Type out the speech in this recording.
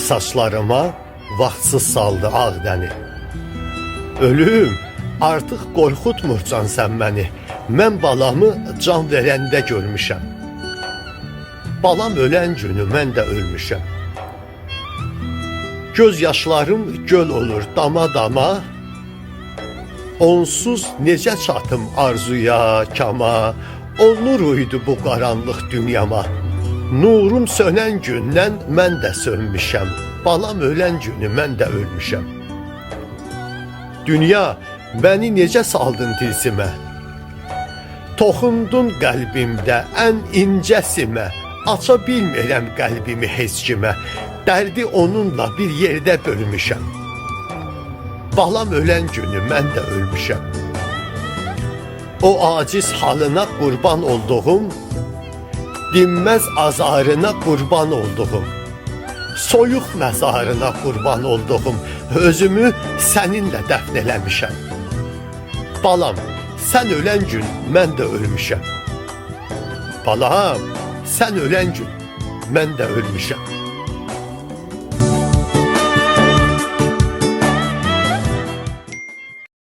saçlarıma vaxtsız saldı ağ dəni. Ölüm, artıq qorxutmurcan sən məni. Mən balamı can verəndə görmüşəm. Balam ölən günü mən də ölmüşəm. Göz yaşlarım göl olur dama-dama. Onsuz necə çatım arzuya, kama. O nur uydu bu qaranlıq dünyama. Nurum sönən gündən mən də sönmüşəm. Balam ölən günü mən də ölmüşəm. Dünya, məni necə saldın tilsimə? Toxundun qəlbimdə ən incəsimə. Aça bilmirəm qəlbimi heç kimə. Dərdi onunla bir yerdə bölmüşəm. Balam ölən günü mən də ölmüşəm. O aciz halına qurban olduğum, dinməz azarına qurban olduğum, soyuq məzarına qurban olduğum, özümü səninlə dəfn eləmişəm. Balam, sən ölən gün mən də ölmüşəm. Balam, sən ölən gün mən də ölmüşəm.